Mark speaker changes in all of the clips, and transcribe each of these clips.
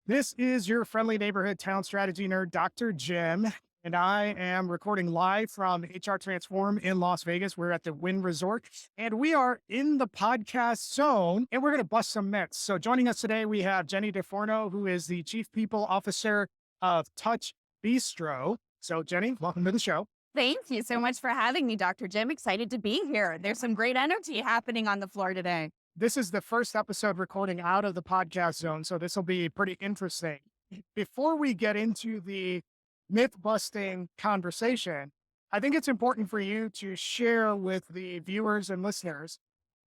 Speaker 1: This is your friendly neighborhood town strategy nerd, Dr. Jim, and I am recording live from HR Transform in Las Vegas. We're at the Wynn Resort, and we are in the podcast zone, and we're going to bust some myths. So joining us today, we have Jenny DeForno, who is the Chief People Officer of Touch Bistro. So Jenny, welcome to the show.
Speaker 2: Thank you so much for having me, Dr. Jim. Excited to be here. There's some great energy happening on the floor today.
Speaker 1: This is the first episode recording out of the podcast zone, so this will be pretty interesting. Before we get into the myth-busting conversation, I think it's important for you to share with the viewers and listeners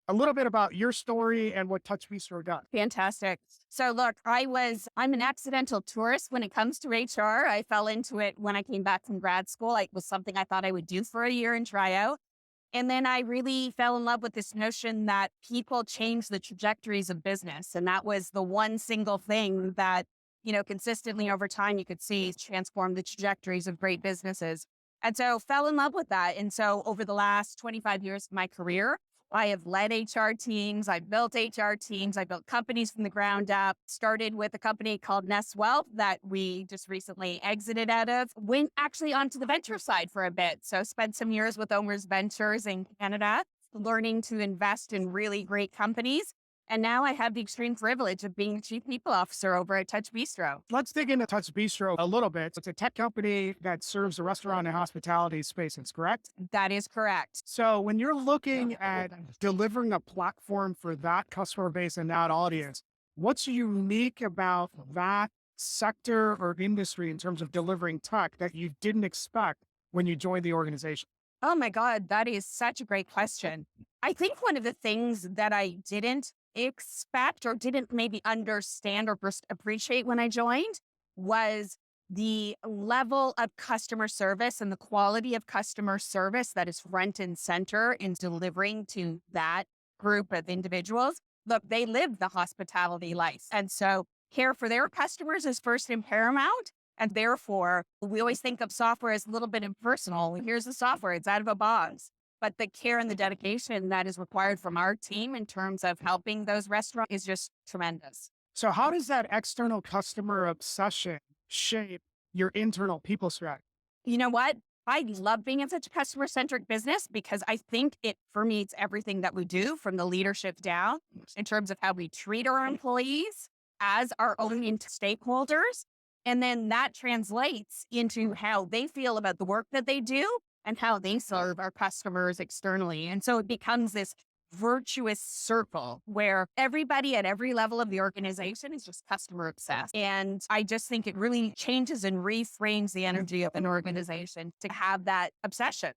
Speaker 1: a little bit about your story and what Touch Bistro does.
Speaker 2: Fantastic. So look, I'm an accidental tourist when it comes to HR. I fell into it when I came back from grad school. It was something I thought I would do for a year and try out. And then I really fell in love with this notion that people change the trajectories of business. And that was the one single thing that, consistently over time you could see transform the trajectories of great businesses. And so fell in love with that. And so over the last 25 years of my career, I have led HR teams. I've built HR teams. I built companies from the ground up. Started with a company called Nest Wealth that we just recently exited out of. Went actually onto the venture side for a bit. So spent some years with Omer's Ventures in Canada, learning to invest in really great companies. And now I have the extreme privilege of being Chief People Officer over at Touch Bistro.
Speaker 1: Let's dig into Touch Bistro a little bit. It's a tech company that serves the restaurant and hospitality spaces, correct?
Speaker 2: That is correct.
Speaker 1: So when you're looking at delivering a platform for that customer base and that audience, what's unique about that sector or industry in terms of delivering tech that you didn't expect when you joined the organization?
Speaker 2: Oh my God, that is such a great question. I think one of the things that I didn't expect or didn't maybe understand or first appreciate when I joined was the level of customer service and the quality of customer service that is front and center in delivering to that group of individuals. Look, they live the hospitality life. And so care for their customers is first and paramount. And therefore, we always think of software as a little bit impersonal. Here's the software, it's out of a box. But the care and the dedication that is required from our team in terms of helping those restaurants is just tremendous.
Speaker 1: So how does that external customer obsession shape your internal people strategy?
Speaker 2: You know what? I love being in such a customer-centric business because I think it permeates everything that we do from the leadership down in terms of how we treat our employees as our own stakeholders. And then that translates into how they feel about the work that they do and how they serve our customers externally. And so it becomes this virtuous circle where everybody at every level of the organization is just customer obsessed. And I just think it really changes and reframes the energy of an organization to have that obsession.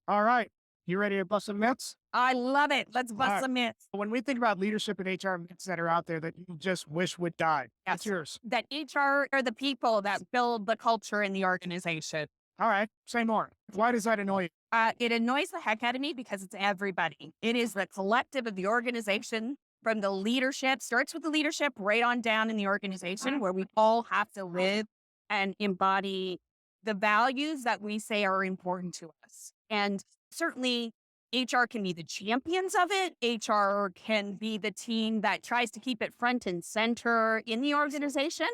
Speaker 1: All right. You ready to bust some myths?
Speaker 2: I love it. Let's bust some myths.
Speaker 1: When we think about leadership and HR myths that are out there that you just wish would die, what's yours?
Speaker 2: That HR are the people that build the culture in the organization.
Speaker 1: All right, say more. Why does that annoy you?
Speaker 2: It annoys the heck out of me because it's everybody. It is the collective of the organization from the leadership, starts with the leadership right on down in the organization where we all have to live and embody the values that we say are important to us. And certainly HR can be the champions of it. HR can be the team that tries to keep it front and center in the organization.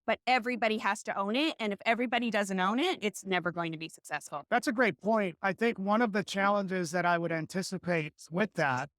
Speaker 2: But everybody has to own it. And if everybody doesn't own it, it's never going to be successful.
Speaker 1: That's a great point. I think one of the challenges that I would anticipate with that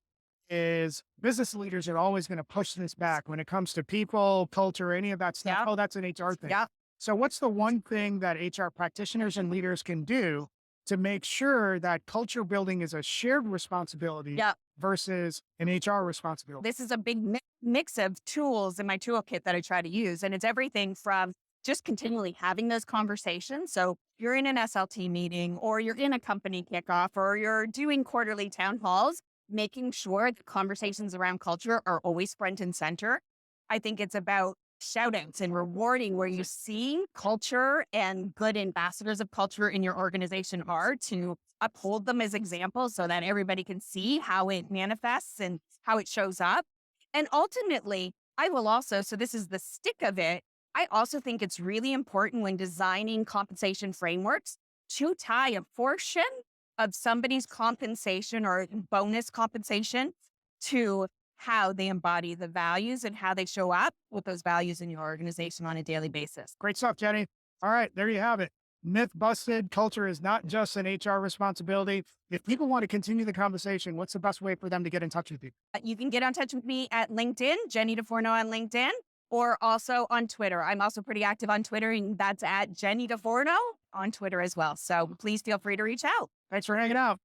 Speaker 1: is business leaders are always going to push this back when it comes to people, culture, any of that stuff.
Speaker 2: Yeah.
Speaker 1: Oh, that's an HR thing.
Speaker 2: Yeah.
Speaker 1: So what's the one thing that HR practitioners and leaders can do to make sure that culture building is a shared responsibility versus an HR responsibility?
Speaker 2: This is a big mix of tools in my toolkit that I try to use. And it's everything from just continually having those conversations. So you're in an SLT meeting or you're in a company kickoff or you're doing quarterly town halls, making sure the conversations around culture are always front and center. I think it's about shout outs and rewarding where you see culture and good ambassadors of culture in your organization are to uphold them as examples so that everybody can see how it manifests and how it shows up. And ultimately, I will also, so this is the stick of it, I also think it's really important when designing compensation frameworks to tie a portion of somebody's compensation or bonus compensation to how they embody the values and how they show up with those values in your organization on a daily basis.
Speaker 1: Great stuff, Jenny. All right, there you have it. Myth busted. Culture is not just an HR responsibility. If people want to continue the conversation, what's the best way for them to get in touch with you?
Speaker 2: You can get in touch with me at LinkedIn, Jenny DeForno on LinkedIn, or also on Twitter. I'm also pretty active on Twitter, and that's at Jenny DeForno on Twitter as well. So please feel free to reach out.
Speaker 1: Thanks for hanging out.